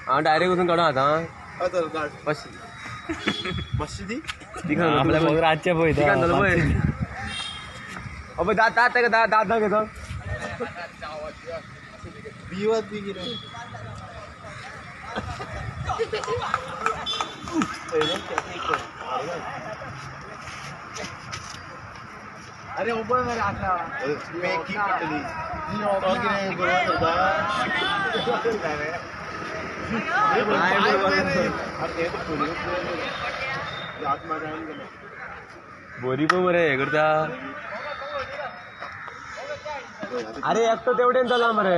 हाँ डायरेक्ट उधर कड़ा था बस बस दी आपल्या रातच्या पोय अबे दात दात दात दात दात घेतो बीवात बी गिरे अरे ऊपर में आता मैं की पतली तो गिरे बरोबर होता बोरी पण बरे हे करता अरे एक तो तेवढे चला मरे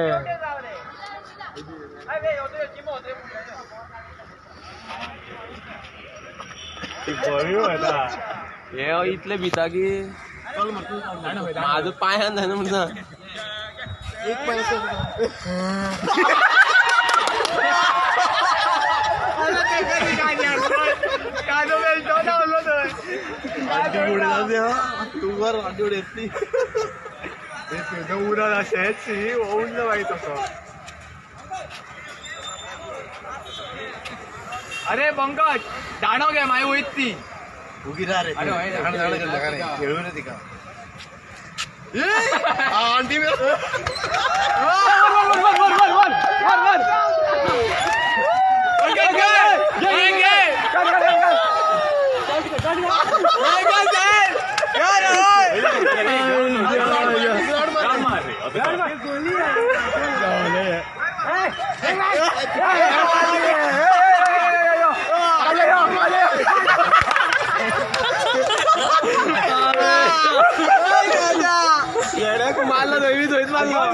हे इतले भिता की माझं पाय हात झालं म्हणता एक पैसे अरे पंकज जाणव घ्या माय होईत ती उगी रा रे खेळू रे तिका आंटी मारला दोन्ही धोईत मारला